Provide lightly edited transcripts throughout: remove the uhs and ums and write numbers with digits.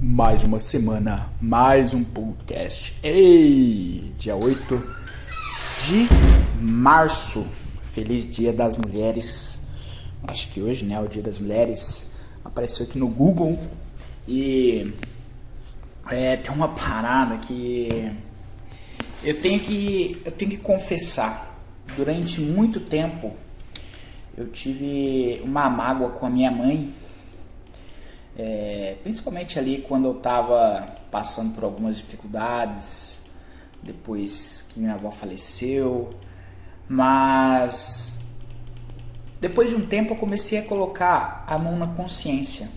Mais uma semana, mais um podcast. Ei, dia 8 de março, feliz Dia das Mulheres. Acho que hoje, né, é o Dia das Mulheres. Apareceu aqui no Google e tem uma parada que eu tenho que confessar. Durante muito tempo eu tive uma mágoa com a minha mãe. Principalmente ali quando eu estava passando por algumas dificuldades, depois que minha avó faleceu, mas depois de um tempo eu comecei a colocar a mão na consciência,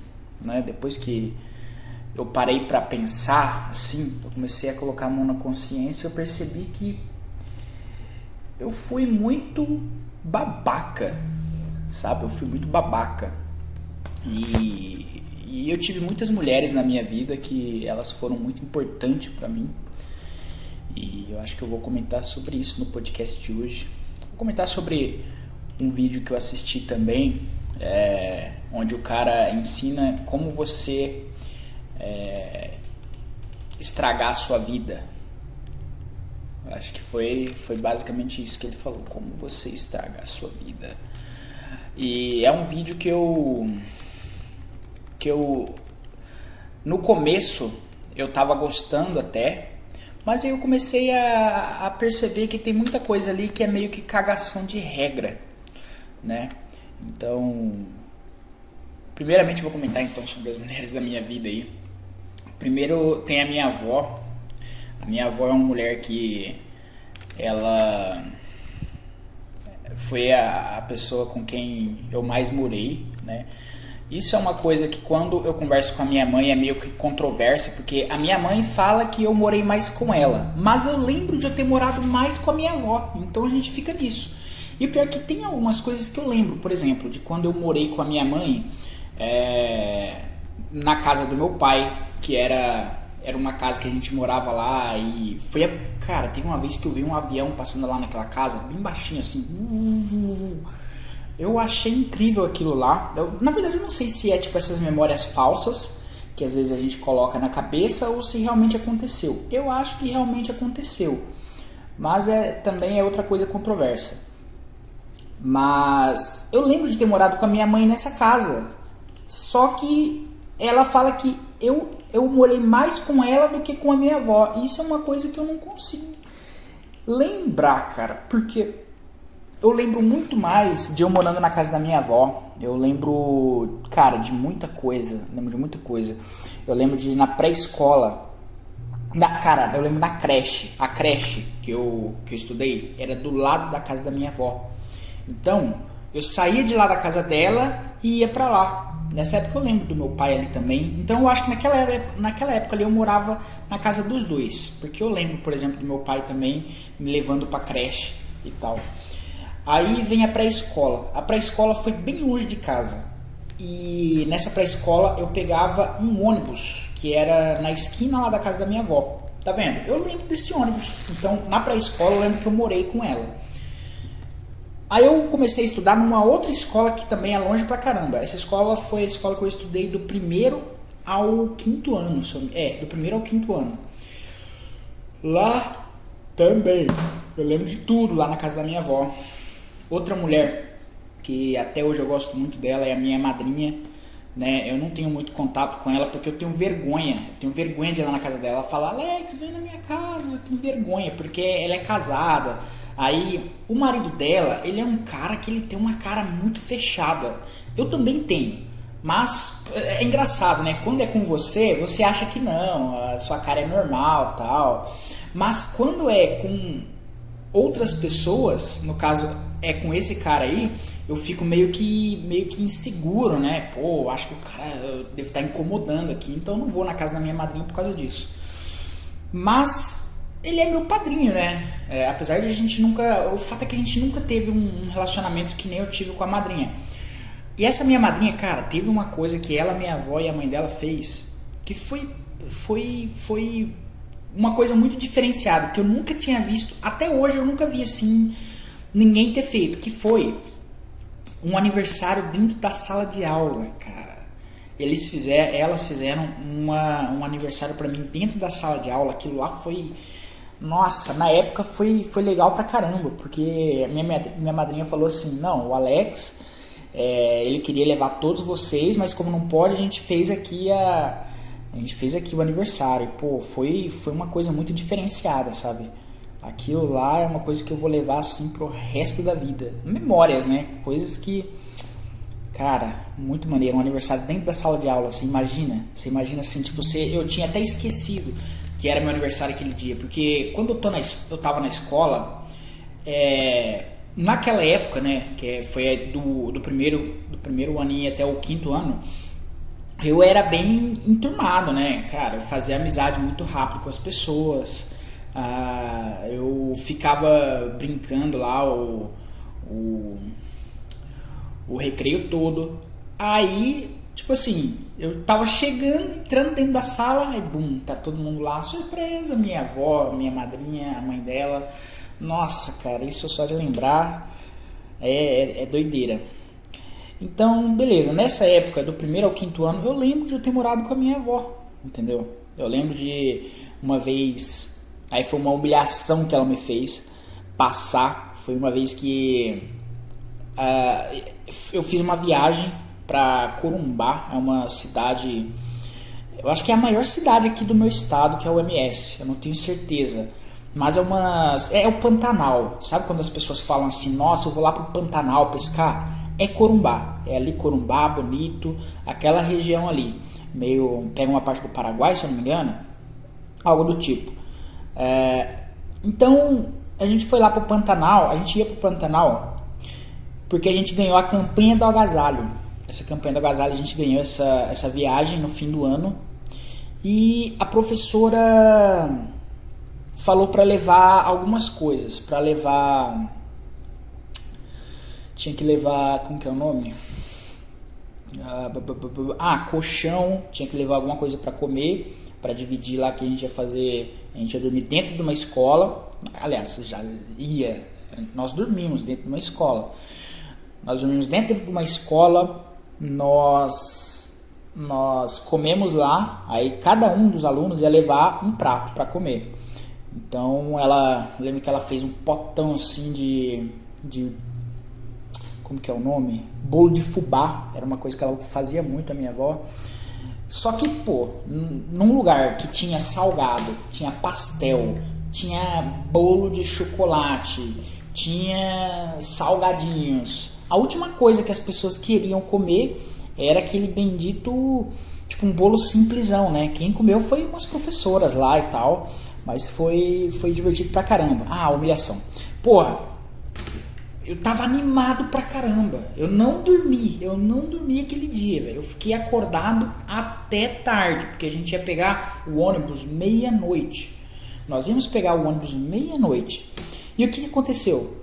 né? Depois que eu parei para pensar, assim, eu comecei a colocar a mão na consciência, eu percebi que eu fui muito babaca, sabe? Eu fui muito babaca e eu tive muitas mulheres na minha vida que elas foram muito importantes para mim. E eu acho que eu vou comentar sobre isso no podcast de hoje. Vou comentar sobre um vídeo que eu assisti também, onde o cara ensina como você estragar a sua vida. Eu acho que foi basicamente isso que ele falou, como você estragar a sua vida. E é um vídeo que eu no começo eu tava gostando até, mas aí eu comecei a perceber que tem muita coisa ali que é meio que cagação de regra, né? Então, primeiramente eu vou comentar então sobre as mulheres da minha vida aí. Primeiro tem a minha avó. A minha avó é uma mulher que ela foi a pessoa com quem eu mais morei, né? Isso é uma coisa que quando eu converso com a minha mãe é meio que controversa, porque a minha mãe fala que eu morei mais com ela, mas eu lembro de eu ter morado mais com a minha avó, então a gente fica nisso. E o pior é que tem algumas coisas que eu lembro, por exemplo, de quando eu morei com a minha mãe na casa do meu pai, que era uma casa que a gente morava lá e cara, teve uma vez que eu vi um avião passando lá naquela casa, bem baixinho assim. Eu achei incrível aquilo lá. Na verdade eu não sei se é tipo essas memórias falsas que às vezes a gente coloca na cabeça ou se realmente aconteceu. Eu acho que realmente aconteceu, mas também é outra coisa controversa. Mas eu lembro de ter morado com a minha mãe nessa casa, só que ela fala que eu morei mais com ela do que com a minha avó. Isso é uma coisa que eu não consigo lembrar, cara, porque eu lembro muito mais de eu morando na casa da minha avó. Eu lembro, cara, de muita coisa. Eu lembro de ir na pré-escola. Eu lembro na creche. A creche que eu estudei era do lado da casa da minha avó. Então, eu saía de lá da casa dela e ia pra lá. Nessa época eu lembro do meu pai ali também. Então eu acho que naquela época ali eu morava na casa dos dois. Porque eu lembro, por exemplo, do meu pai também me levando pra creche e tal. Aí vem a pré-escola. A pré-escola foi bem longe de casa. E nessa pré-escola eu pegava um ônibus que era na esquina lá da casa da minha avó. Tá vendo? Eu lembro desse ônibus. Então na pré-escola eu lembro que eu morei com ela. Aí eu comecei a estudar numa outra escola que também é longe pra caramba. Essa escola foi a escola que eu estudei do primeiro ao quinto ano. Do primeiro ao quinto ano. Lá também eu lembro de tudo lá na casa da minha avó. Outra mulher que até hoje eu gosto muito dela é a minha madrinha, né? Eu não tenho muito contato com ela porque eu tenho vergonha. De ir lá na casa dela. Ela fala, Alex, vem na minha casa. Eu tenho vergonha porque ela é casada. Aí o marido dela, ele é um cara que ele tem uma cara muito fechada. Eu também tenho. Mas é engraçado, né? Quando é com você acha que não, a sua cara é normal, tal. Mas quando é com outras pessoas, no caso é com esse cara aí, eu fico meio que inseguro, né? Pô, acho que o cara deve estar incomodando aqui, então eu não vou na casa da minha madrinha por causa disso. Mas ele é meu padrinho, né? Apesar de a gente nunca... O fato é que a gente nunca teve um relacionamento que nem eu tive com a madrinha. E essa minha madrinha, cara, teve uma coisa que ela, minha avó e a mãe dela fez, que foi uma coisa muito diferenciada, que eu nunca tinha visto, até hoje eu nunca vi assim, ninguém ter feito, que foi um aniversário dentro da sala de aula, cara. Elas fizeram um aniversário pra mim dentro da sala de aula. Aquilo lá foi... Nossa, na época foi legal pra caramba, porque minha madrinha falou assim, não, o Alex, ele queria levar todos vocês, mas como não pode, a gente fez aqui o aniversário. Pô, foi uma coisa muito diferenciada, sabe? Aquilo lá é uma coisa que eu vou levar assim pro resto da vida. Memórias, né? Coisas que... Cara, muito maneiro. Um aniversário dentro da sala de aula. Você imagina assim, tipo, eu tinha até esquecido que era meu aniversário aquele dia. Porque quando eu tava na escola, naquela época, né? Que foi do primeiro aninho até o quinto ano, eu era bem enturmado, né? Cara, eu fazia amizade muito rápido com as pessoas. Eu ficava brincando lá o recreio todo. Aí, tipo assim, eu tava entrando dentro da sala, aí bum, tá todo mundo lá, surpresa, minha avó, minha madrinha, a mãe dela. Nossa, cara, isso só de lembrar é doideira. Então, beleza, nessa época, do primeiro ao quinto ano, eu lembro de eu ter morado com a minha avó, entendeu? Eu lembro de uma vez, aí foi uma humilhação que ela me fez passar, foi uma vez que eu fiz uma viagem para Corumbá, é uma cidade, eu acho que é a maior cidade aqui do meu estado, que é o MS, eu não tenho certeza, mas é o Pantanal. Sabe quando as pessoas falam assim, nossa, eu vou lá pro Pantanal pescar? É Corumbá, é ali Corumbá, Bonito, aquela região ali, pega uma parte do Paraguai, se eu não me engano, algo do tipo. Então a gente foi lá pro Pantanal, a gente ia pro Pantanal porque a gente ganhou a campanha do agasalho. Essa campanha do agasalho, a gente ganhou essa viagem no fim do ano. E a professora falou para levar algumas coisas. Tinha que levar... Como que é o nome? Colchão. Tinha que levar alguma coisa para comer, para dividir lá, que a gente ia fazer... A gente ia dormir dentro de uma escola. Aliás, nós dormimos dentro de uma escola. Nós comemos lá, aí cada um dos alunos ia levar um prato para comer. Então lembro que ela fez um potão assim de como que é o nome? Bolo de fubá, era uma coisa que ela fazia muito, a minha avó. Só que, pô, num lugar que tinha salgado, tinha pastel, tinha bolo de chocolate, tinha salgadinhos. A última coisa que as pessoas queriam comer era aquele bendito, tipo um bolo simplesão, né? Quem comeu foi umas professoras lá e tal, mas foi divertido pra caramba. Humilhação. Porra, eu tava animado pra caramba. Eu não dormi aquele dia, velho. Eu fiquei acordado até tarde, porque a gente ia pegar o ônibus meia-noite. Nós íamos pegar o ônibus meia-noite. E o que aconteceu?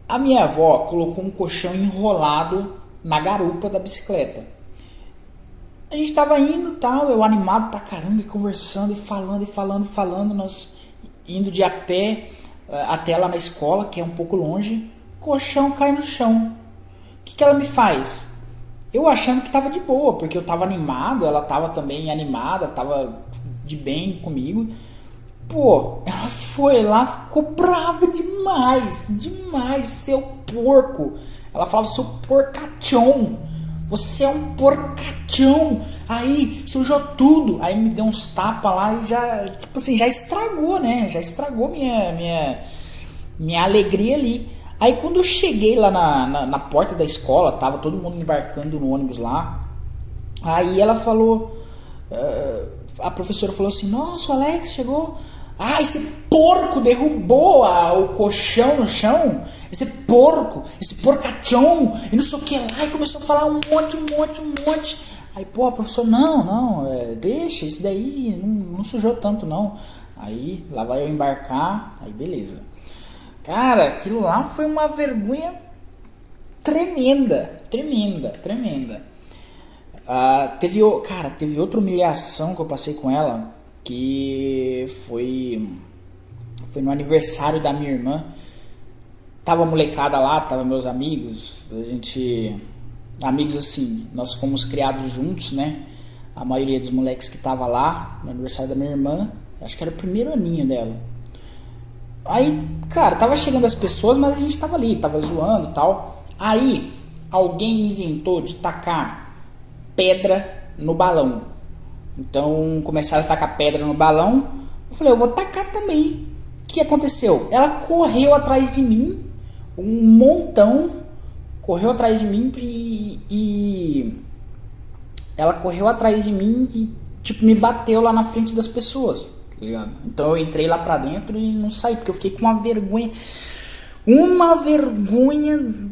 A minha avó colocou um colchão enrolado na garupa da bicicleta. A gente tava indo, tal, eu animado pra caramba, e conversando, e falando, nós indo de a pé até lá na escola, que é um pouco longe. Colchão cai no chão. O que ela me faz? Eu achando que tava de boa, porque eu tava animado, ela tava também animada, tava de bem comigo. Pô, ela foi lá, ficou brava demais, seu porco. Ela falava, seu porcachão, você é um porcachão. Aí, sujou tudo. Aí me deu uns tapas lá e já, tipo assim, já estragou, né? Já estragou minha alegria ali. Aí quando eu cheguei lá na porta da escola, tava todo mundo embarcando no ônibus lá. Aí ela falou, a professora falou assim, nossa, o Alex chegou. Ah, esse porco derrubou o colchão no chão. Esse porco, esse porcachão, e não sei o que lá. E começou a falar um monte. Aí, pô, professor, não, deixa, isso daí não sujou tanto, não. Aí, lá vai eu embarcar, aí beleza. Cara, aquilo lá foi uma vergonha tremenda. Teve outra humilhação que eu passei com ela, que foi no aniversário da minha irmã. Tava a molecada lá, tava meus amigos, amigos assim, nós fomos criados juntos, né? A maioria dos moleques que tava lá no aniversário da minha irmã, acho que era o primeiro aninho dela. Aí, cara, tava chegando as pessoas, mas a gente tava ali, tava zoando e tal. Aí, alguém inventou de tacar pedra no balão. Então, começaram a tacar pedra no balão. Eu falei, eu vou tacar também. O que aconteceu? Ela correu atrás de mim, um montão, correu atrás de mim e ela correu atrás de mim e, tipo, me bateu lá na frente das pessoas, tá ligado? Então eu entrei lá pra dentro e não saí, porque eu fiquei com uma vergonha, uma vergonha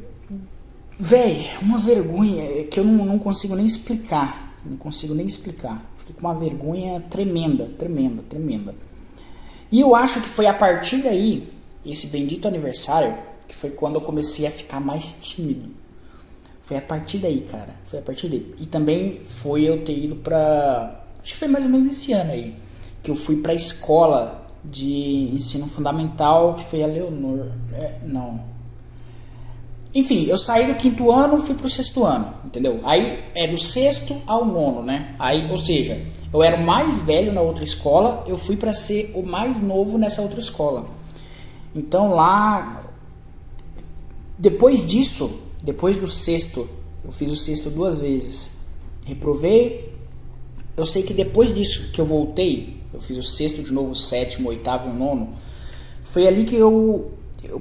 que eu não consigo nem explicar, fiquei com uma vergonha tremenda. E eu acho que foi a partir daí, esse bendito aniversário, que foi quando eu comecei a ficar mais tímido. Foi a partir daí, cara. E também foi eu ter ido pra... Acho que foi mais ou menos nesse ano aí, que eu fui pra escola de ensino fundamental, que foi a Leonor... Enfim, eu saí do 5º ano, fui pro 6º ano, entendeu? Aí é do 6º ao 9º, né? Aí, ou seja, eu era o mais velho na outra escola, eu fui pra ser o mais novo nessa outra escola. Então lá, depois do 6º, eu fiz o 6º 2 vezes, reprovei. Eu sei que depois disso que eu voltei, eu fiz o 6º de novo, o 7º, o 8º, o 9º. Foi ali que eu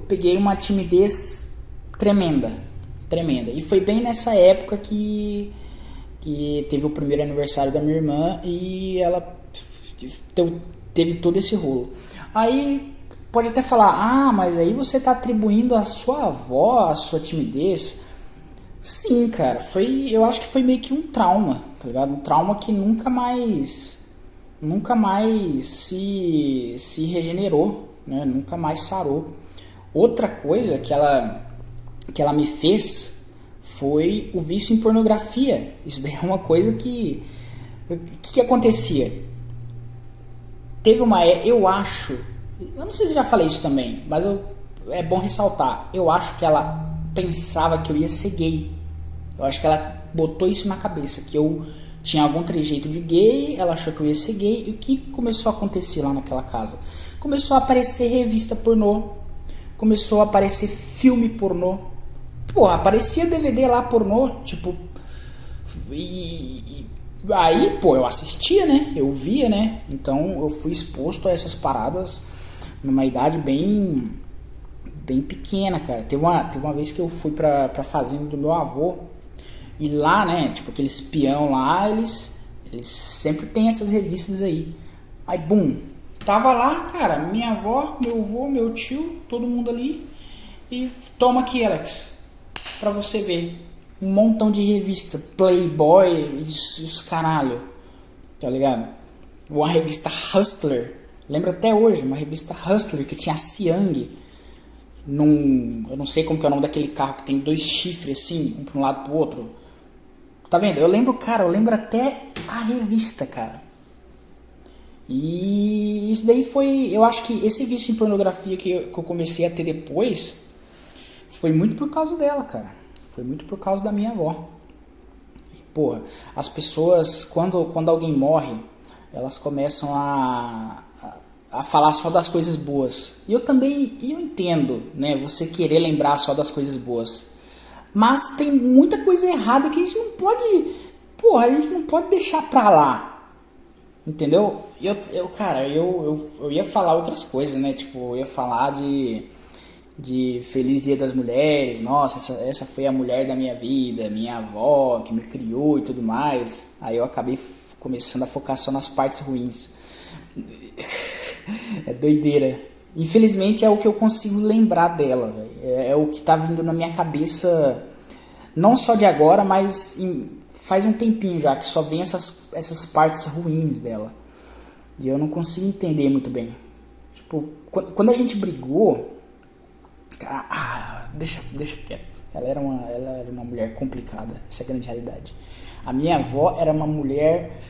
peguei uma timidez tremenda. E foi bem nessa época que teve o primeiro aniversário da minha irmã e ela teve todo esse rolo. Aí pode até falar, mas aí você está atribuindo a sua avó a sua timidez. Sim, cara, eu acho que foi meio que um trauma, tá ligado? Um trauma que nunca mais se regenerou, né? Nunca mais sarou. Outra coisa que ela me fez foi o vício em pornografia. Isso daí é uma coisa que acontecia. Teve eu não sei se eu já falei isso também, mas é bom ressaltar. Eu acho que ela pensava que eu ia ser gay. Eu acho que ela botou isso na cabeça, que eu tinha algum trejeito de gay, ela achou que eu ia ser gay. E o que começou a acontecer lá naquela casa? Começou a aparecer revista pornô, começou a aparecer filme pornô. Porra, aparecia DVD lá pornô, tipo... Aí, pô, eu assistia, né? Eu via, né? Então eu fui exposto a essas paradas numa idade bem pequena, cara. Teve uma vez que eu fui pra fazenda do meu avô. E lá, né, tipo aqueles peão lá, eles sempre tem essas revistas aí. Aí, bum, tava lá, cara, minha avó, meu avô, meu tio, todo mundo ali. E toma aqui, Alex, pra você ver. Um montão de revista, Playboy, os caralho, tá ligado? Uma revista Hustler, lembro até hoje, uma revista Hustler que tinha a Siang. Eu não sei como que é o nome daquele carro que tem 2 chifres assim, um pra um lado pro outro. Tá vendo? Eu lembro até a revista, cara. E isso daí foi... Eu acho que esse vício em pornografia que eu comecei a ter depois foi muito por causa dela, cara. Foi muito por causa da minha avó. E, porra, as pessoas, quando alguém morre, elas começam a falar só das coisas boas. E eu entendo, né? Você querer lembrar só das coisas boas. Mas tem muita coisa errada que a gente não pode... Porra, a gente não pode deixar pra lá. Entendeu? Cara, eu ia falar outras coisas, né? Tipo, eu ia falar de Feliz Dia das Mulheres. Nossa, essa foi a mulher da minha vida, minha avó que me criou e tudo mais. Aí eu acabei começando a focar só nas partes ruins. É doideira. Infelizmente é o que eu consigo lembrar dela, véio. É o que tá vindo na minha cabeça, não só de agora, mas faz um tempinho já, que só vem essas partes ruins dela. E eu não consigo entender muito bem. Tipo, quando a gente brigou... deixa quieto. Ela era uma mulher complicada, essa é a grande realidade. A minha avó era uma mulher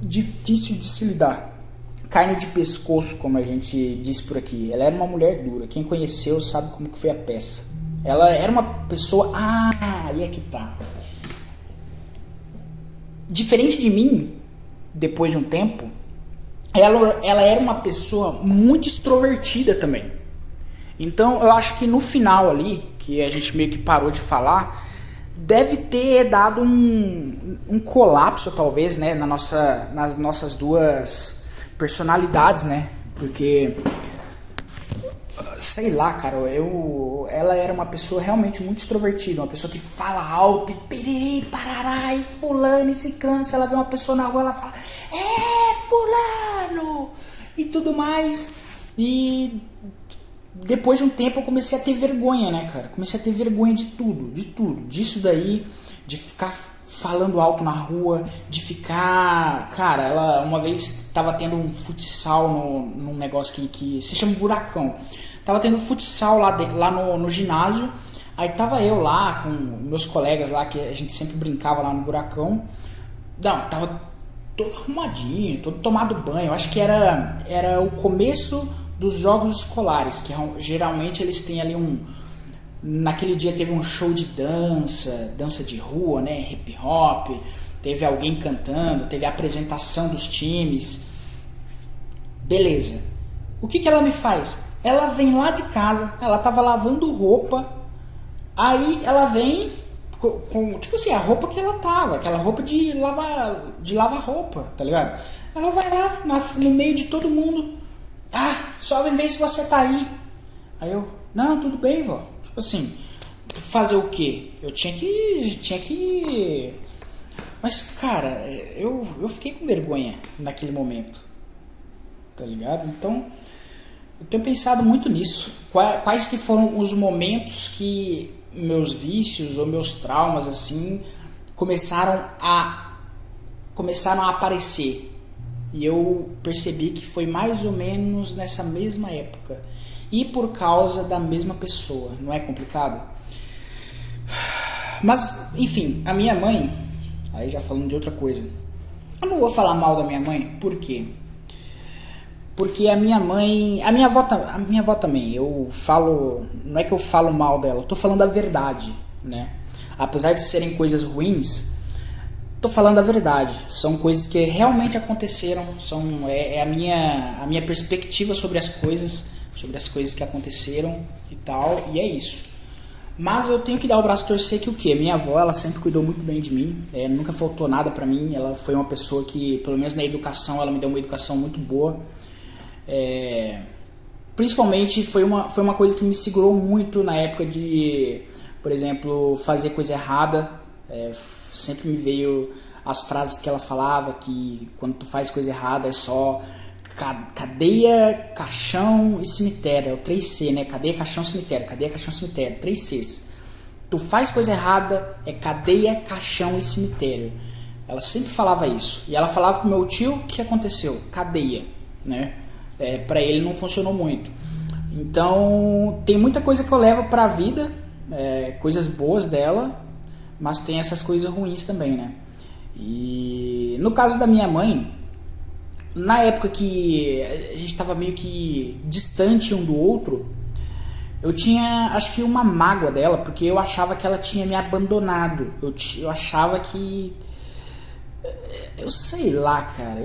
difícil de se lidar. Carne de pescoço, como a gente diz por aqui. Ela era uma mulher dura. Quem conheceu sabe como que foi a peça. Ela era uma pessoa... aí é que tá. Diferente de mim, depois de um tempo, ela era uma pessoa muito extrovertida também. Então eu acho que no final ali, que a gente meio que parou de falar, deve ter dado um colapso talvez, né, nas nossas duas personalidades, né? Porque sei lá, cara, ela era uma pessoa realmente muito extrovertida, uma pessoa que fala alto e piriri, parará, e fulano e ciclano. Se ela vê uma pessoa na rua, ela fala, fulano, e tudo mais. E depois de um tempo eu comecei a ter vergonha, né, cara? Comecei a ter vergonha de tudo. Disso daí, de ficar falando alto na rua, de ficar... Cara, ela uma vez tava tendo um futsal num negócio que se chama Buracão. Tava tendo futsal lá no ginásio. Aí tava eu lá com meus colegas lá, que a gente sempre brincava lá no Buracão. Não, tava todo arrumadinho, todo tomado banho. Eu acho que era o começo dos jogos escolares, que geralmente eles têm ali naquele dia teve um show de dança de rua, né, hip hop, teve alguém cantando, teve a apresentação dos times. Beleza. O que ela me faz? Ela vem lá de casa, ela tava lavando roupa, aí ela vem com tipo assim, a roupa que ela tava, aquela roupa de lavar roupa, tá ligado? Ela vai lá no meio de todo mundo, só vem ver se você tá aí. Aí eu, não, tudo bem, vó. Tipo assim, fazer o quê? Eu tinha que... Mas, cara, eu fiquei com vergonha naquele momento, tá ligado? Então, eu tenho pensado muito nisso. Quais que foram os momentos que meus vícios ou meus traumas, assim, começaram a aparecer. E eu percebi que foi mais ou menos nessa mesma época. E por causa da mesma pessoa. Não é complicado? Mas, enfim, a minha mãe... Aí já falando de outra coisa. Eu não vou falar mal da minha mãe. Por quê? Porque a minha mãe... A minha avó também. Eu falo... Não é que eu falo mal dela. Eu tô falando a verdade, né? Apesar de serem coisas ruins... Tô falando a verdade, são coisas que realmente aconteceram, é a minha perspectiva sobre as coisas que aconteceram e tal, e é isso. Mas eu tenho que dar o braço a torcer que o quê? Minha avó, ela sempre cuidou muito bem de mim, nunca faltou nada pra mim, ela foi uma pessoa que, pelo menos na educação, ela me deu uma educação muito boa. Principalmente foi uma coisa que me segurou muito na época de, por exemplo, fazer coisa errada. Sempre me veio as frases que ela falava, que quando tu faz coisa errada é só cadeia, caixão e cemitério, é o 3C, né? Cadeia, caixão, cemitério, 3 Cs. Tu faz coisa errada, é cadeia, caixão e cemitério. Ela sempre falava isso. E ela falava pro meu tio, o que aconteceu? Cadeia, né? Pra ele não funcionou muito. Então, tem muita coisa que eu levo pra vida, coisas boas dela, mas tem essas coisas ruins também, né? E no caso da minha mãe, na época que a gente tava meio que distante um do outro, eu tinha, acho que uma mágoa dela, porque eu achava que ela tinha me abandonado. Eu achava que... Eu sei lá, cara.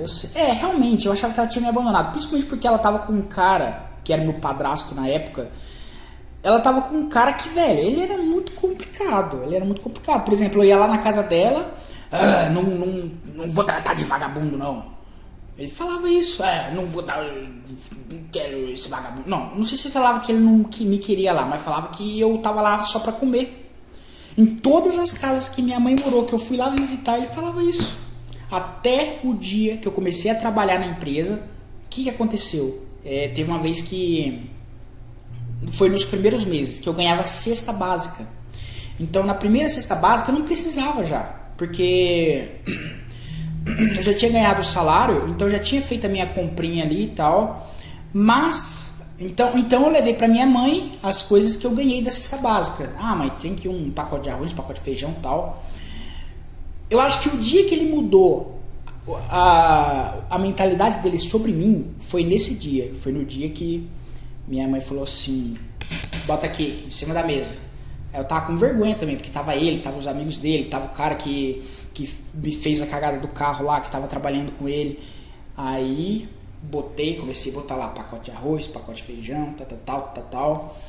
Realmente, eu achava que ela tinha me abandonado. Principalmente porque ela tava com um cara, que era meu padrasto na época. Ela tava com um cara que, velho, ele era muito complicado. Por exemplo, eu ia lá na casa dela, não vou tratar de vagabundo, não. Ele falava isso, não vou dar, não quero esse vagabundo. Não sei se ele falava que ele não me queria lá, mas falava que eu tava lá só pra comer. Em todas as casas que minha mãe morou, que eu fui lá visitar, ele falava isso. Até o dia que eu comecei a trabalhar na empresa, que aconteceu? Teve uma vez que foi nos primeiros meses que eu ganhava cesta básica. Então na primeira cesta básica eu não precisava já, porque eu já tinha ganhado o salário, então eu já tinha feito a minha comprinha ali e tal. Mas então eu levei pra minha mãe as coisas que eu ganhei da cesta básica. Ah, mãe, tem aqui um pacote de arroz, um pacote de feijão e tal. Eu acho que o dia que ele mudou a mentalidade dele sobre mim foi nesse dia. Foi no dia que minha mãe falou assim: bota aqui, em cima da mesa. Eu tava com vergonha também, porque tava ele, tava os amigos dele, tava o cara que me fez a cagada do carro lá, que tava trabalhando com ele. Aí comecei a botar lá pacote de arroz, pacote de feijão, tal.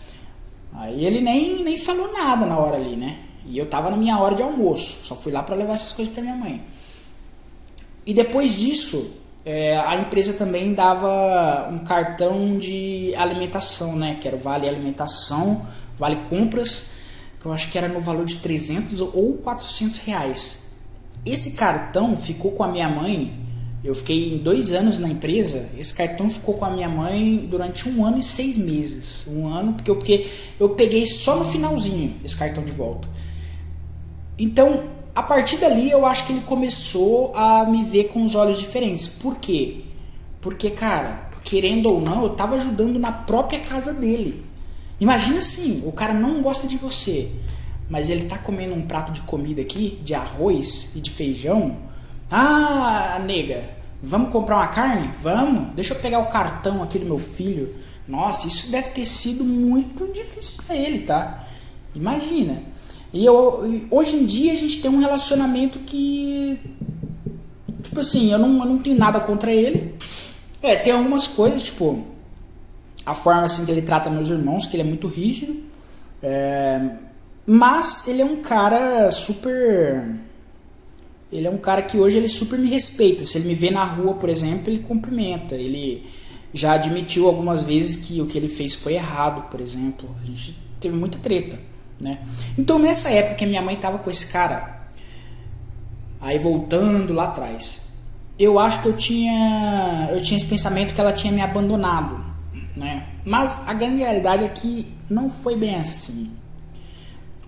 Aí ele nem falou nada na hora ali, né? E eu tava na minha hora de almoço, só fui lá pra levar essas coisas pra minha mãe. E depois disso, a empresa também dava um cartão de alimentação, né? Que era o Vale Alimentação, Vale Compras, que eu acho que era no valor de 300 ou 400 reais. Esse cartão ficou com a minha mãe. Eu fiquei 2 anos na empresa. Esse cartão ficou com a minha mãe durante 1 ano e 6 meses. 1 ano, porque eu peguei só no finalzinho esse cartão de volta. Então, a partir dali, eu acho que ele começou a me ver com os olhos diferentes. Por quê? Porque, cara, querendo ou não, eu tava ajudando na própria casa dele. Imagina assim, o cara não gosta de você, mas ele tá comendo um prato de comida aqui, de arroz e de feijão. Ah, nega, vamos comprar uma carne? Vamos, deixa eu pegar o cartão aqui do meu filho. Nossa, isso deve ter sido muito difícil pra ele, tá? Imagina. E hoje em dia a gente tem um relacionamento que, tipo assim, eu não tenho nada contra ele. Tem algumas coisas, tipo, a forma assim que ele trata meus irmãos, que ele é muito rígido. Mas ele é um cara super... Ele é um cara que hoje ele super me respeita. Se ele me vê na rua, por exemplo, ele cumprimenta. Ele já admitiu algumas vezes que o que ele fez foi errado, por exemplo. A gente teve muita treta, né? Então nessa época que a minha mãe tava com esse cara, aí voltando lá atrás, eu acho que eu tinha esse pensamento que ela tinha me abandonado, né? Mas a grande realidade é que não foi bem assim.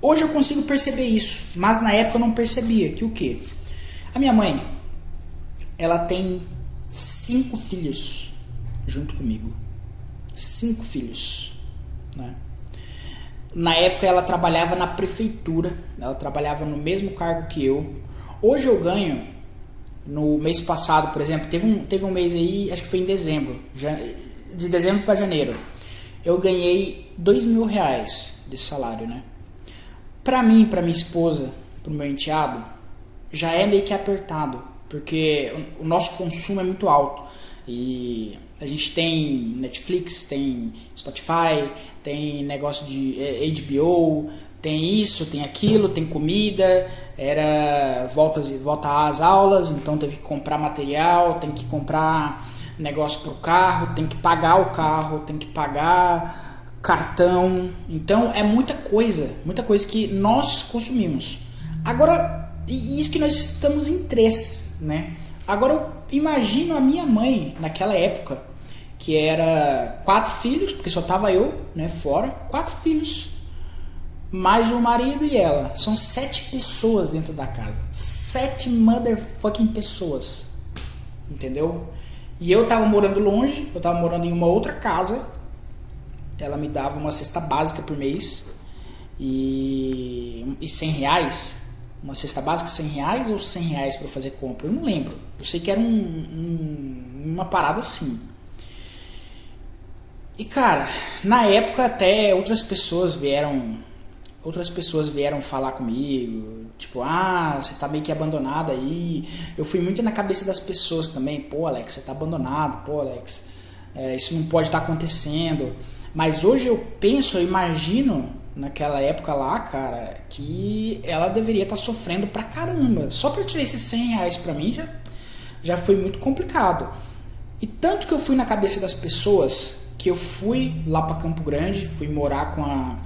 Hoje eu consigo perceber isso, mas na época eu não percebia. Que o quê? A minha mãe, ela tem 5 filhos junto comigo. 5 filhos, né? Na época ela trabalhava na prefeitura, ela trabalhava no mesmo cargo que eu. Hoje eu ganho, no mês passado, por exemplo, teve um mês aí, acho que foi em dezembro, de dezembro para janeiro, eu ganhei R$2.000 de salário, né? Pra mim, pra minha esposa, pro meu enteado, já é meio que apertado, porque o nosso consumo é muito alto. E a gente tem Netflix, tem Spotify, tem negócio de HBO, tem isso, tem aquilo, tem comida, volta às aulas, então teve que comprar material, tem que comprar negócio pro carro, tem que pagar o carro, tem que pagar cartão. Então é muita coisa que nós consumimos. Agora, e isso que nós estamos em 3, né? Agora eu imagino a minha mãe naquela época, que era 4 filhos, porque só tava eu, né, fora, 4 filhos, mais o marido e ela. São 7 pessoas dentro da casa. 7 motherfucking pessoas. Entendeu? E eu tava morando longe, eu tava morando em uma outra casa. Ela me dava uma cesta básica por mês e R$100. Uma cesta básica, R$100 ou R$100 para fazer compra, eu não lembro. Eu sei que era uma parada assim. E cara, na época até outras pessoas vieram falar comigo, tipo, você tá meio que abandonado aí. Eu fui muito na cabeça das pessoas também. Pô, Alex, você tá abandonado. Pô, Alex, isso não pode estar acontecendo. Mas hoje eu imagino naquela época lá, cara, que ela deveria estar sofrendo pra caramba. Só pra eu tirar esses R$100 pra mim já foi muito complicado. E tanto que eu fui na cabeça das pessoas que eu fui lá pra Campo Grande, fui morar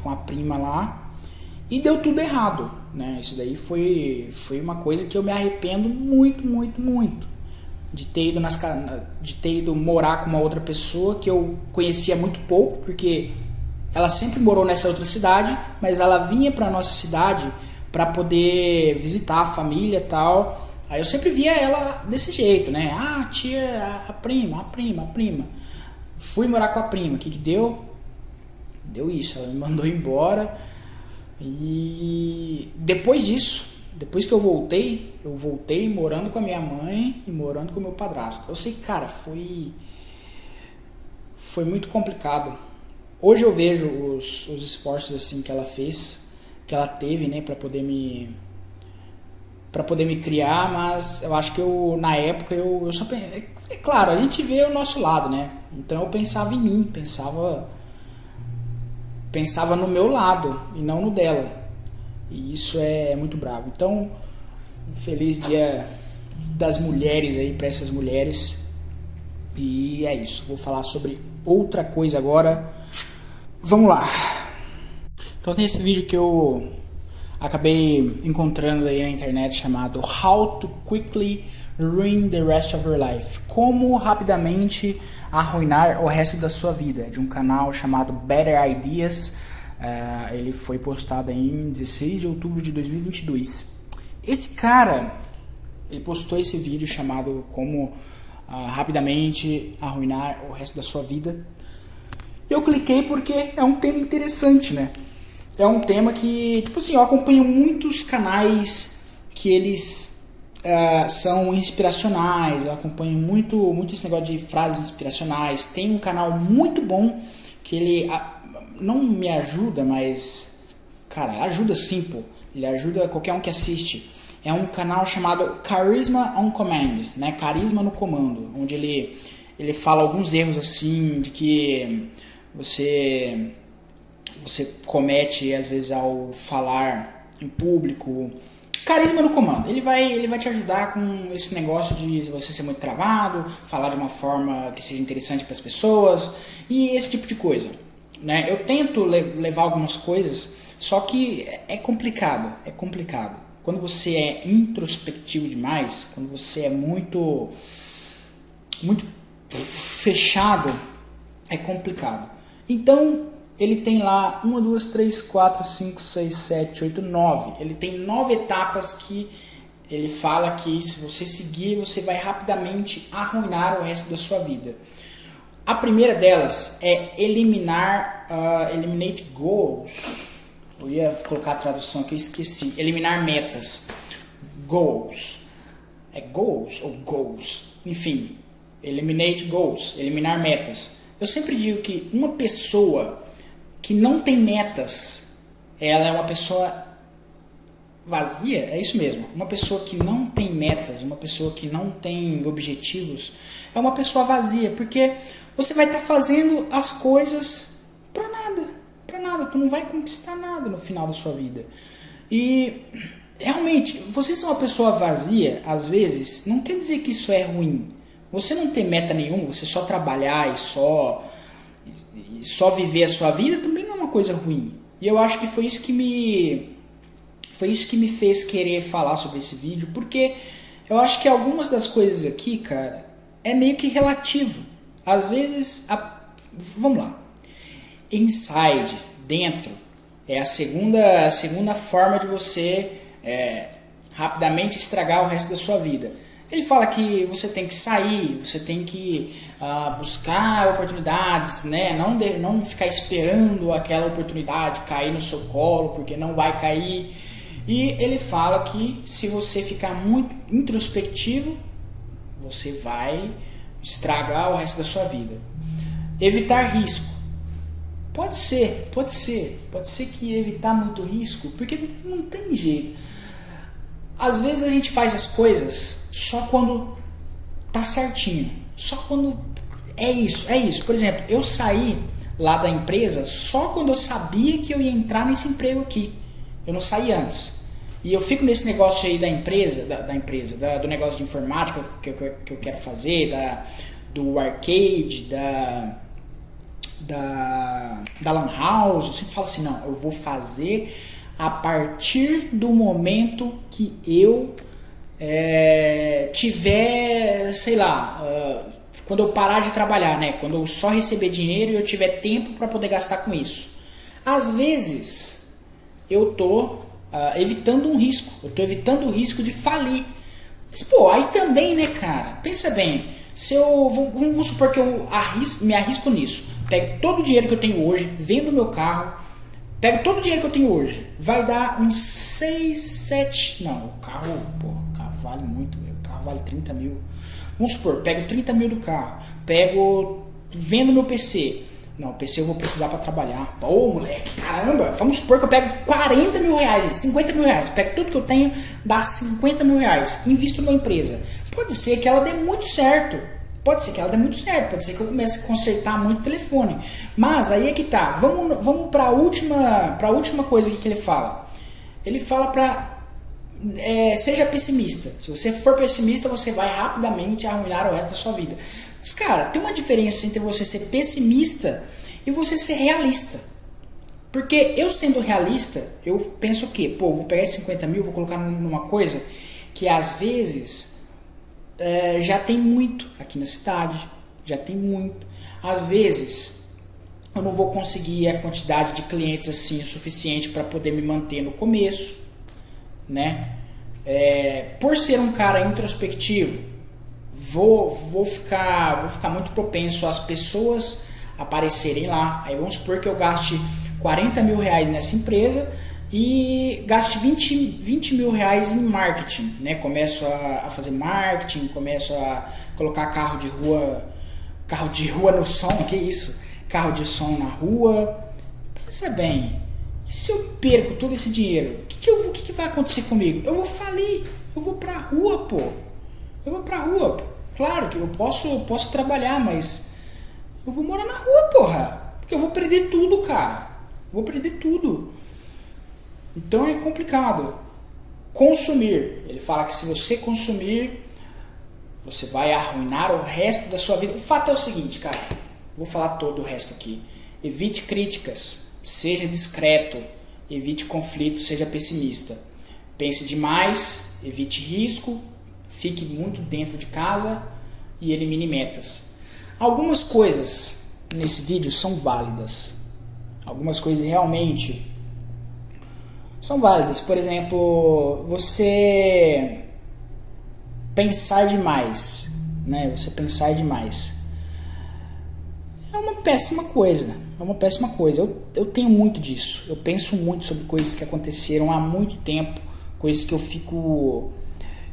com a prima lá e deu tudo errado, né? Isso daí foi uma coisa que eu me arrependo muito, muito, muito. de ter ido morar com uma outra pessoa que eu conhecia muito pouco, porque ela sempre morou nessa outra cidade, mas ela vinha para nossa cidade para poder visitar a família e tal. Aí eu sempre via ela desse jeito, né? Ah, tia, a prima. Fui morar com a prima. O que deu? Deu isso, ela me mandou embora. E depois disso, depois que eu voltei morando com a minha mãe e morando com o meu padrasto. Eu sei que, cara, foi muito complicado. Hoje eu vejo os esforços assim que ela fez, que ela teve, né, para poder me criar, mas eu acho que na época eu só pensei, é claro, a gente vê o nosso lado, né? Então eu pensava em mim, pensava no meu lado e não no dela. E isso é muito bravo. Então, um feliz dia das mulheres aí para essas mulheres. E é isso, vou falar sobre outra coisa agora. Vamos lá. Então tem esse vídeo que eu acabei encontrando aí na internet chamado How to Quickly Ruin the Rest of Your Life. Como rapidamente arruinar o resto da sua vida, de um canal chamado Better Ideas. Ele foi postado em 16 de outubro de 2022. Esse cara, ele postou esse vídeo chamado Como rapidamente arruinar o resto da sua vida. Eu cliquei porque é um tema interessante, né? É um tema que, tipo assim, eu acompanho muitos canais que eles são inspiracionais. Eu acompanho muito esse negócio de frases inspiracionais. Tem um canal muito bom que ele não me ajuda, mas, cara, ajuda sim, pô. Ele ajuda qualquer um que assiste. É um canal chamado Charisma on Command, né? Carisma no comando, onde ele fala alguns erros assim de que você comete às vezes ao falar em público. Carisma no comando. Ele vai te ajudar com esse negócio de você ser muito travado, falar de uma forma que seja interessante para as pessoas e esse tipo de coisa, né? Eu tento levar algumas coisas, só que é complicado. Quando você é introspectivo demais, quando você é muito fechado, é complicado. Então, ele tem lá 1, 2, 3, 4, 5, 6, 7, 8, 9. Ele tem 9 etapas que ele fala que se você seguir, você vai rapidamente arruinar o resto da sua vida. A primeira delas é eliminate goals. Eu ia colocar a tradução que eu esqueci. Eliminar metas. Goals. É goals ou goals? Enfim, eliminate goals. Eliminar metas. Eu sempre digo que uma pessoa que não tem metas, ela é uma pessoa vazia, é isso mesmo. Uma pessoa que não tem metas, uma pessoa que não tem objetivos, é uma pessoa vazia, porque você vai estar fazendo as coisas para nada, tu não vai conquistar nada no final da sua vida. E realmente, você ser uma pessoa vazia, às vezes, não quer dizer que isso é ruim. Você não ter meta nenhuma, você só trabalhar e só viver a sua vida também não é uma coisa ruim. E eu acho que foi isso que me fez querer falar sobre esse vídeo, porque eu acho que algumas das coisas aqui, cara, é meio que relativo. Às vezes, vamos lá, inside, dentro, é a segunda forma de você rapidamente estragar o resto da sua vida. Ele fala que você tem que sair, você tem que buscar oportunidades, né? Não ficar esperando aquela oportunidade cair no seu colo, porque não vai cair. E ele fala que se você ficar muito introspectivo, você vai estragar o resto da sua vida. Evitar risco. Pode ser que evitar muito risco, porque não tem jeito. Às vezes a gente faz as coisas só quando tá certinho, só quando é isso. Por exemplo, eu saí lá da empresa só quando eu sabia que eu ia entrar nesse emprego aqui. Eu não saí antes. E eu fico nesse negócio aí da empresa, do negócio de informática que eu quero fazer, do arcade, da Lan House. Eu sempre falo assim, não, eu vou fazer a partir do momento que eu tiver, sei lá, quando eu parar de trabalhar, né? Quando eu só receber dinheiro e eu tiver tempo para poder gastar com isso. Às vezes eu tô evitando um risco, eu tô evitando o risco de falir. Mas pô, aí também, né, cara? Pensa bem, se eu vamos supor que eu me arrisco nisso, pego todo o dinheiro que eu tenho hoje, vendo meu carro, pego todo o dinheiro que eu tenho hoje, vai dar uns 6, 7... Não, o carro vale muito, o carro vale 30 mil. Vamos supor, pego 30 mil do carro, vendo meu PC. Não, o PC eu vou precisar para trabalhar. Pô, moleque, caramba, vamos supor que eu pego 40 mil reais, 50 mil reais, pego tudo que eu tenho, dá 50 mil reais, invisto numa empresa. Pode ser que ela dê muito certo, pode ser que eu comece a consertar muito telefone. Mas aí é que tá, vamos para a última coisa que ele fala. Ele fala seja pessimista. Se você for pessimista, você vai rapidamente arruinar o resto da sua vida. Mas, cara, tem uma diferença entre você ser pessimista e você ser realista. Porque eu sendo realista, eu penso o quê? Pô, vou pegar esses 50 mil, vou colocar numa coisa que às vezes já tem muito aqui na cidade. Já tem muito. Às vezes eu não vou conseguir a quantidade de clientes assim o suficiente para poder me manter no começo, né? Por ser um cara introspectivo, vou ficar muito propenso às pessoas aparecerem lá. Aí vamos supor que eu gaste 40 mil reais nessa empresa e gaste 20 mil reais em marketing, né? Começo a fazer marketing, começo a colocar carro de rua no som, que isso? Carro de som na rua. Pensa bem, se eu perco todo esse dinheiro, o que vai acontecer comigo? Eu vou falir, eu vou pra rua, pô. Eu vou pra rua. Claro que eu posso trabalhar, mas eu vou morar na rua, porra. Porque eu vou perder tudo, cara. Vou perder tudo. Então é complicado. Consumir. Ele fala que se você consumir, você vai arruinar o resto da sua vida. O fato é o seguinte, cara. Vou falar todo o resto aqui. Evite críticas. Seja discreto. Evite conflito. Seja pessimista. Pense demais. Evite risco. Fique muito dentro de casa e elimine metas. Algumas coisas nesse vídeo são válidas. Algumas coisas realmente são válidas. Por exemplo, você pensar demais, né? Você pensar demais é uma péssima coisa. É uma péssima coisa. Eu tenho muito disso. Eu penso muito sobre coisas que aconteceram há muito tempo, coisas que eu fico...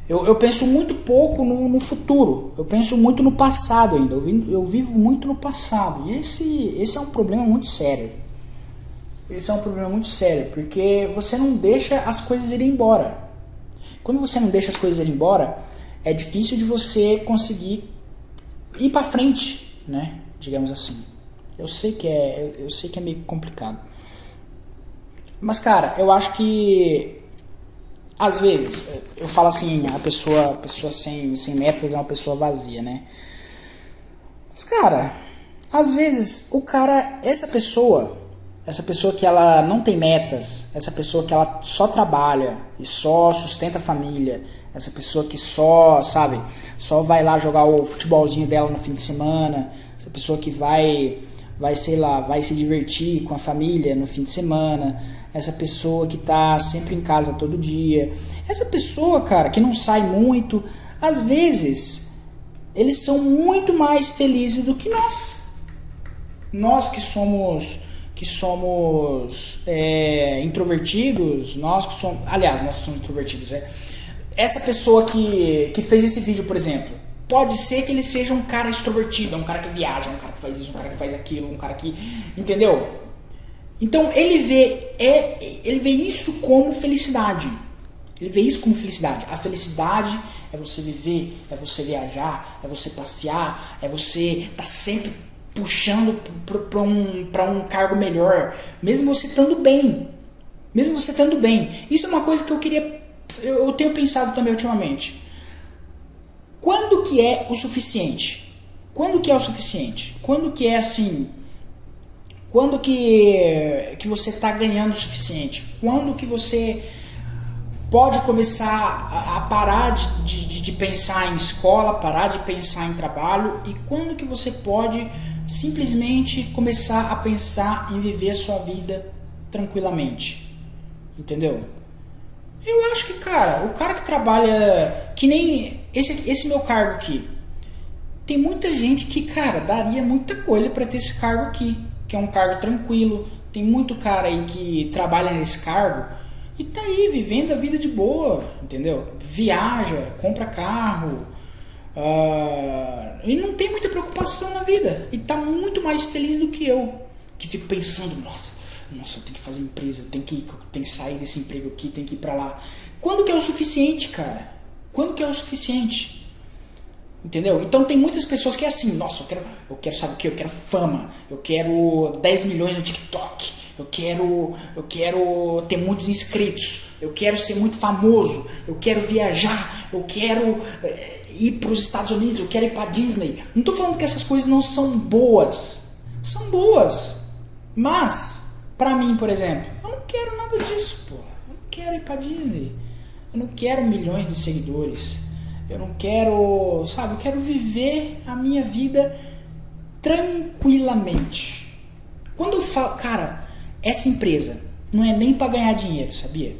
Eu penso muito pouco no futuro. Eu penso muito no passado ainda. Eu vivo muito no passado. E esse é um problema muito sério. Esse é um problema muito sério. Porque você não deixa as coisas irem embora. Quando você não deixa as coisas irem embora, é difícil de você conseguir ir para frente, né? Digamos assim. Eu sei que é meio complicado. Mas, cara, eu acho que... Às vezes, eu falo assim, a pessoa sem metas é uma pessoa vazia, né? Mas, cara, às vezes, essa pessoa que ela não tem metas, essa pessoa que ela só trabalha e só sustenta a família, essa pessoa que só vai lá jogar o futebolzinho dela no fim de semana, essa pessoa que vai se divertir com a família no fim de semana, essa pessoa que tá sempre em casa todo dia, essa pessoa, cara, que não sai muito, às vezes, eles são muito mais felizes do que nós. Nós que somos introvertidos, nós somos introvertidos, Essa pessoa que fez esse vídeo, por exemplo, pode ser que ele seja um cara extrovertido, um cara que viaja, um cara que faz isso, um cara que faz aquilo, um cara que... Entendeu? Então ele vê isso como felicidade. Ele vê isso como felicidade. A felicidade é você viver, é você viajar, é você passear, é você estar sempre puxando para um cargo melhor, mesmo você estando bem. Isso é uma coisa que eu tenho pensado também ultimamente. Quando que é o suficiente? Quando que é assim? Quando que você está ganhando o suficiente? Quando que você pode começar a parar de pensar em escola, parar de pensar em trabalho, e quando que você pode simplesmente começar a pensar em viver a sua vida tranquilamente, entendeu? Eu acho que, cara, o cara que trabalha, que nem esse meu cargo aqui, tem muita gente que, cara, daria muita coisa para ter esse cargo aqui, que é um cargo tranquilo. Tem muito cara aí que trabalha nesse cargo e tá aí vivendo a vida de boa, entendeu? Viaja, compra carro, e não tem muita preocupação na vida, e tá muito mais feliz do que eu, que fico pensando, nossa, eu tenho que fazer empresa, eu tenho que sair desse emprego aqui, tenho que ir pra lá. Quando que é o suficiente, cara? Quando que é o suficiente? Entendeu? Então tem muitas pessoas que é assim, nossa, eu quero sabe o que? Eu quero fama, eu quero 10 milhões no TikTok, eu quero ter muitos inscritos, eu quero ser muito famoso, eu quero viajar, eu quero ir para os Estados Unidos, eu quero ir para Disney. Não tô falando que essas coisas não são boas, são boas, mas pra mim, por exemplo, eu não quero nada disso, pô. Eu não quero ir para Disney, eu não quero milhões de seguidores. Eu não quero, sabe, eu quero viver a minha vida tranquilamente. Quando eu falo, cara, essa empresa não é nem para ganhar dinheiro, sabia?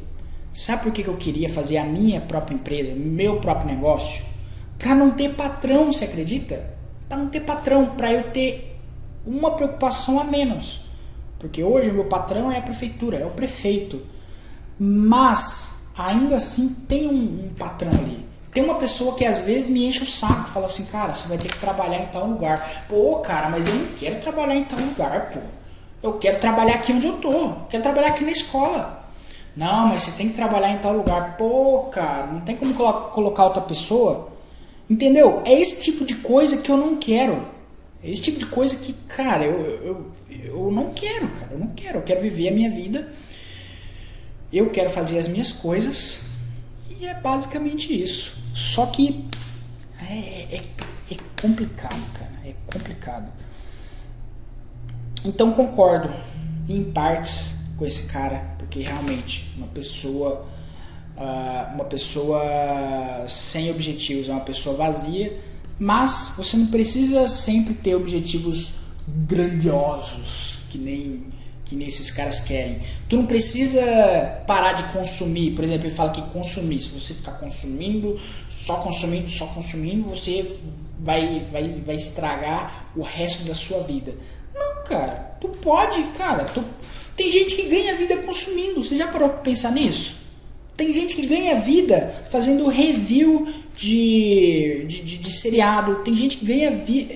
Sabe por que eu queria fazer a minha própria empresa, meu próprio negócio? Para não ter patrão, você acredita? Para não ter patrão, para eu ter uma preocupação a menos. Porque hoje o meu patrão é a prefeitura, é o prefeito. Mas, ainda assim, tem um patrão ali. Tem uma pessoa que às vezes me enche o saco, fala assim, cara, você vai ter que trabalhar em tal lugar. Pô, cara, mas eu não quero trabalhar em tal lugar, pô. Eu quero trabalhar aqui onde eu tô. Eu quero trabalhar aqui na escola. Não, mas você tem que trabalhar em tal lugar. Pô, cara, não tem como colocar outra pessoa. Entendeu? É esse tipo de coisa que eu não quero. É esse tipo de coisa que, cara, eu não quero, cara. Eu não quero. Eu quero viver a minha vida. Eu quero fazer as minhas coisas. E é basicamente isso. Só que é complicado, cara. É complicado. Então concordo em partes com esse cara, porque realmente uma pessoa sem objetivos é uma pessoa vazia, mas você não precisa sempre ter objetivos grandiosos que nem esses caras querem. Tu não precisa parar de consumir. Por exemplo, ele fala que consumir, se você ficar consumindo, só consumindo, você vai estragar o resto da sua vida. Não, cara, tu pode, cara. Tem gente que ganha vida consumindo. Você já parou pra pensar nisso? Tem gente que ganha vida fazendo review de seriado. Tem gente que ganha vida.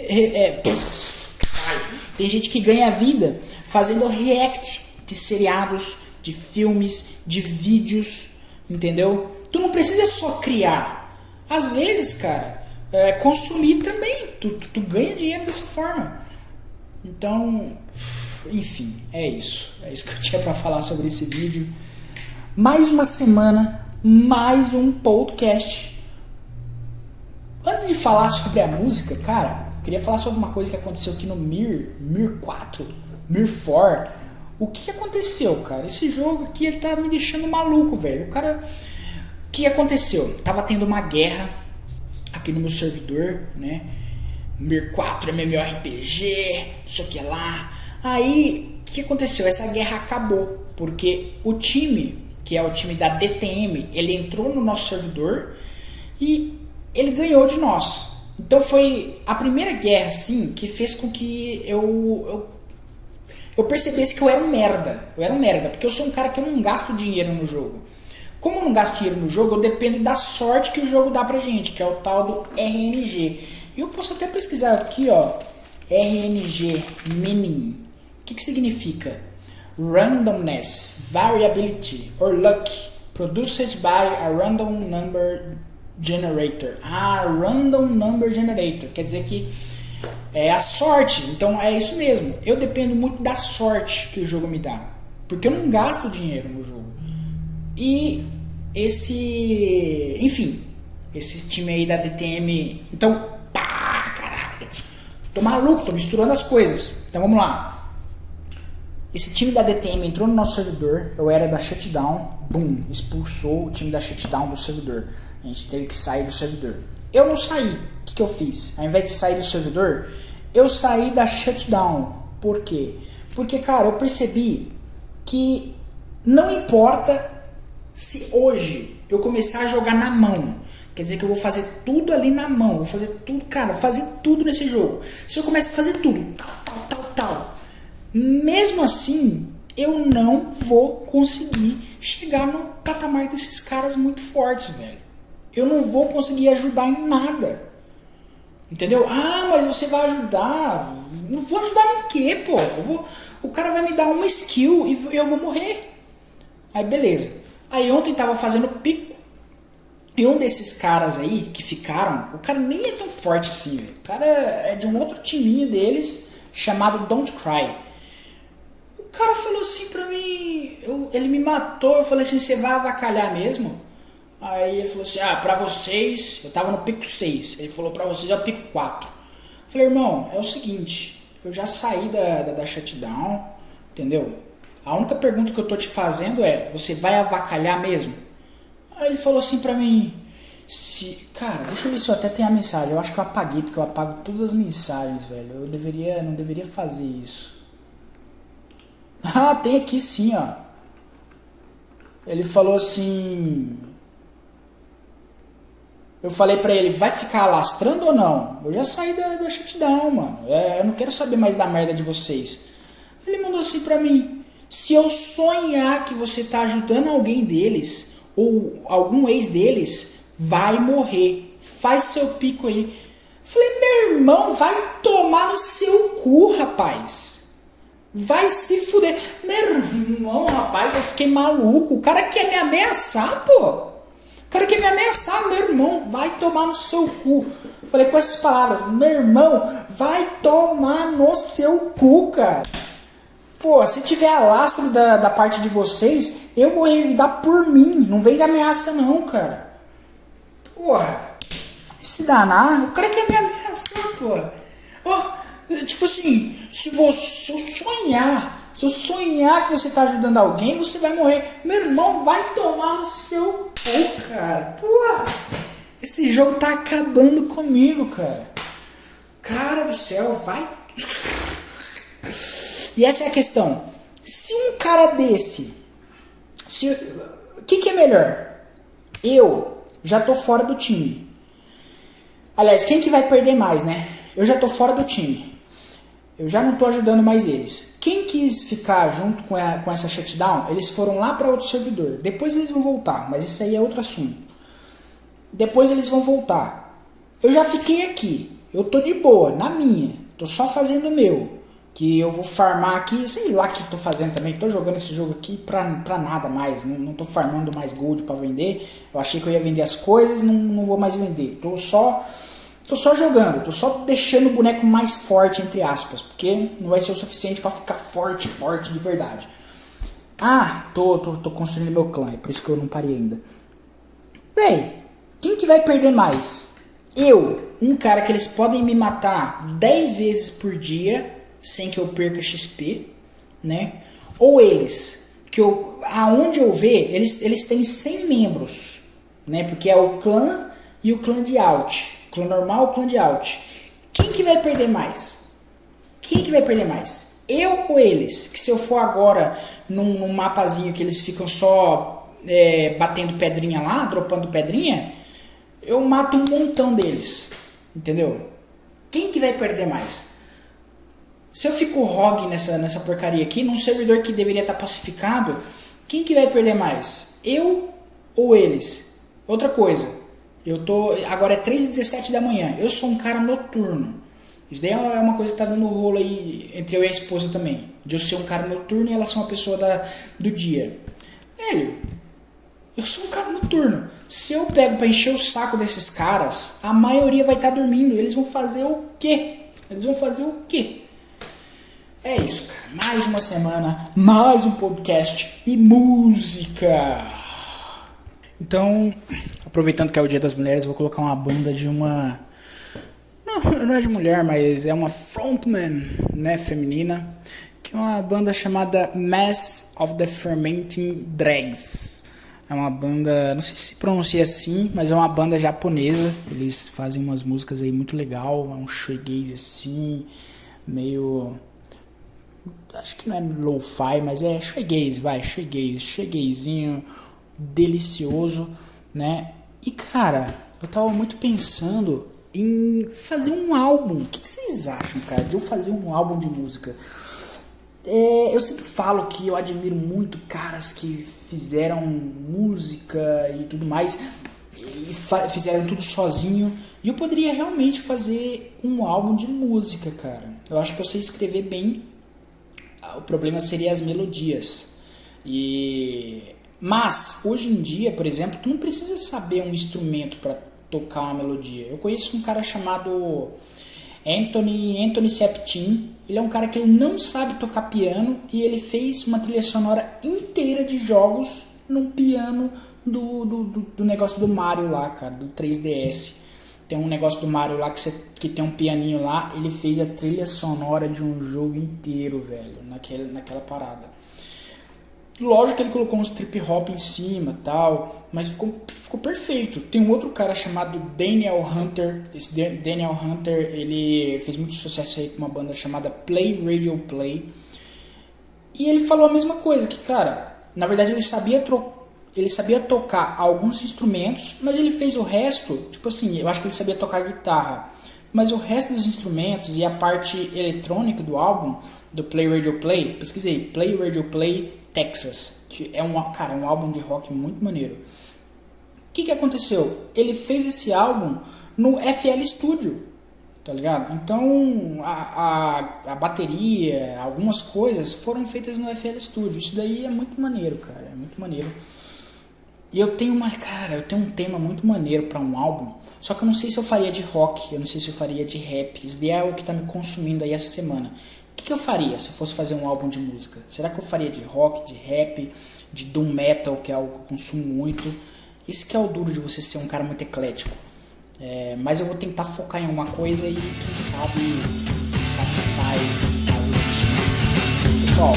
Tem gente que ganha vida fazendo react de seriados, de filmes, de vídeos, entendeu? Tu não precisa só criar. Às vezes, cara, consumir também. Tu ganha dinheiro dessa forma. Então, enfim, é isso. É isso que eu tinha pra falar sobre esse vídeo. Mais uma semana, mais um podcast. Antes de falar sobre a música, cara, eu queria falar sobre uma coisa que aconteceu aqui no Mir 4, Mir 4. O que aconteceu, cara? Esse jogo aqui, ele tá me deixando maluco, velho. O cara... O que aconteceu? Tava tendo uma guerra aqui no meu servidor, né? Mir 4, MMORPG, não sei o que lá. Aí, o que aconteceu? Essa guerra acabou, porque o time, que é o time da DTM, ele entrou no nosso servidor e ele ganhou de nós. Então foi a primeira guerra, assim, que fez com que eu percebesse que eu era um merda. Eu era um merda, porque eu sou um cara que eu não gasto dinheiro no jogo. Como eu não gasto dinheiro no jogo, eu dependo da sorte que o jogo dá pra gente, que é o tal do RNG. E eu posso até pesquisar aqui, ó, RNG Meaning. O que significa? Randomness, Variability or Luck, produced by a Random Number Generator. Random Number Generator. Quer dizer que é a sorte. Então é isso mesmo. Eu dependo muito da sorte que o jogo me dá. Porque eu não gasto dinheiro no jogo. E enfim, esse time aí da DTM. Então, caralho. Tô maluco, tô misturando as coisas. Então vamos lá. Esse time da DTM entrou no nosso servidor, eu era da Shutdown, boom, expulsou o time da Shutdown do servidor. A gente teve que sair do servidor. Eu não saí. O que eu fiz? Ao invés de sair do servidor, eu saí da Shutdown. Por quê? Porque, cara, eu percebi que não importa se hoje eu começar a jogar na mão. Quer dizer que eu vou fazer tudo ali na mão. Vou fazer tudo, cara, fazer tudo nesse jogo. Se eu começar a fazer tudo, tal. Mesmo assim, eu não vou conseguir chegar no patamar desses caras muito fortes, velho. Eu não vou conseguir ajudar em nada. Entendeu? Ah, mas você vai ajudar. Não vou ajudar em quê, pô? O cara vai me dar uma skill e eu vou morrer. Aí, beleza. Aí ontem tava fazendo pico. E um desses caras aí que ficaram, o cara nem é tão forte assim, velho. O cara é de um outro timinho deles, chamado Don't Cry. O cara falou assim pra mim, ele me matou, eu falei assim, você vai avacalhar mesmo? Aí ele falou assim, pra vocês, eu tava no pico 6, ele falou pra vocês é o pico 4. Eu falei, irmão, é o seguinte, eu já saí da shutdown, entendeu? A única pergunta que eu tô te fazendo é, você vai avacalhar mesmo? Aí ele falou assim pra mim, cara, deixa eu ver se eu até tenho a mensagem, eu acho que eu apaguei, porque eu apago todas as mensagens, velho, eu não deveria fazer isso. Ah, tem aqui sim, ó. Ele falou assim, eu falei pra ele, vai ficar lastrando ou não? Eu já saí da shutdown, mano, eu não quero saber mais da merda de vocês. Ele mandou assim pra mim, se eu sonhar que você tá ajudando alguém deles, ou algum ex deles, vai morrer. Faz seu pico aí. Falei, meu irmão, vai tomar no seu cu, rapaz. Vai se fuder. Meu irmão, rapaz, eu fiquei maluco. O cara quer me ameaçar, pô. O cara quer me ameaçar, meu irmão. Vai tomar no seu cu. Falei com essas palavras, meu irmão, vai tomar no seu cu, cara. Pô, se tiver alastro da parte de vocês, eu vou revidar por mim. Não vem de ameaça não, cara. Porra. Se danar, o cara quer me ameaçar, porra. Tipo assim, se eu sonhar que você tá ajudando alguém, você vai morrer. Meu irmão, vai tomar no seu cu, cara. Porra. Esse jogo tá acabando comigo, cara. Cara do céu, vai... E essa é a questão. Se um cara desse... O que é melhor? Eu já tô fora do time. Aliás, quem que vai perder mais, né? Eu já tô fora do time. Eu já não tô ajudando mais eles. Quem quis ficar junto com essa shutdown, eles foram lá para outro servidor. Depois eles vão voltar, mas isso aí é outro assunto. Depois eles vão voltar. Eu já fiquei aqui. Eu tô de boa, na minha. Tô só fazendo o meu. Que eu vou farmar aqui, sei lá o que tô fazendo também, tô jogando esse jogo aqui pra nada mais, não tô farmando mais gold pra vender, eu achei que eu ia vender as coisas, não vou mais vender, tô só jogando, tô só deixando o boneco mais forte, entre aspas, porque não vai ser o suficiente pra ficar forte de verdade. Tô construindo meu clã, é por isso que eu não parei ainda. Véi, quem que vai perder mais? Eu, um cara que eles podem me matar 10 vezes por dia, sem que eu perca XP, né? Ou eles, que aonde eu ver, eles têm 100 membros, né? Porque é o clã e o clã de alt. Clã normal, clã de alt. Quem que vai perder mais? Eu ou eles? Que se eu for agora num mapazinho que eles ficam só batendo pedrinha lá, dropando pedrinha, eu mato um montão deles. Entendeu? Quem que vai perder mais? Se eu fico ROG nessa porcaria aqui, num servidor que deveria estar pacificado, quem que vai perder mais? Eu ou eles? Outra coisa, agora é 3h17 da manhã, eu sou um cara noturno. Isso daí é uma coisa que está dando rolo aí entre eu e a esposa também. De eu ser um cara noturno e ela ser uma pessoa do dia. Velho, eu sou um cara noturno. Se eu pego para encher o saco desses caras, a maioria vai estar dormindo. Eles vão fazer o quê? É isso, cara. Mais uma semana, mais um podcast e música. Então, aproveitando que é o Dia das Mulheres, eu vou colocar uma banda de uma... Não é de mulher, mas é uma frontman, né, feminina. Que que é uma banda chamada Mass of the Fermenting Dregs. É uma banda, não sei se pronuncia assim, mas é uma banda japonesa. Eles fazem umas músicas aí muito legal, é um shoegaze assim, meio... acho que não é lo-fi, mas é shoegaze, shoegazinho delicioso, né? E cara, eu tava muito pensando em fazer um álbum. O que vocês acham, cara, de eu fazer um álbum de música? Eu sempre falo que eu admiro muito caras que fizeram música e tudo mais, e fizeram tudo sozinho. E eu poderia realmente fazer um álbum de música, cara. Eu acho que eu sei escrever bem. O problema seria as melodias. Mas, hoje em dia, por exemplo, tu não precisa saber um instrumento para tocar uma melodia. Eu conheço um cara chamado Anthony Septin. Ele é um cara que ele não sabe tocar piano e ele fez uma trilha sonora inteira de jogos no piano do negócio do Mario lá, cara, do 3DS. Tem um negócio do Mario lá que tem um pianinho lá. Ele fez a trilha sonora de um jogo inteiro, velho, naquela parada. Lógico que ele colocou uns trip hop em cima tal, mas ficou perfeito. Tem um outro cara chamado Daniel Hunter. Esse Daniel Hunter, ele fez muito sucesso aí com uma banda chamada Play Radio Play. E ele falou a mesma coisa, que cara, na verdade ele sabia tocar alguns instrumentos, mas ele fez o resto, tipo assim, eu acho que ele sabia tocar guitarra, mas o resto dos instrumentos e a parte eletrônica do álbum, do Play Radio Play, pesquisei, Play Radio Play Texas, que é um álbum de rock muito maneiro. O que aconteceu? Ele fez esse álbum no FL Studio, tá ligado? Então a bateria, algumas coisas foram feitas no FL Studio. Isso daí é muito maneiro, cara, é muito maneiro. E eu tenho um tema muito maneiro para um álbum, só que eu não sei se eu faria de rock, eu não sei se eu faria de rap. Isso daí é o que tá me consumindo aí essa semana. O que eu faria se eu fosse fazer um álbum de música? Será que eu faria de rock, de rap, de doom metal, que é algo que eu consumo muito? Esse que é o duro de você ser um cara muito eclético. Mas eu vou tentar focar em alguma coisa e quem sabe sai algo disso. Pessoal,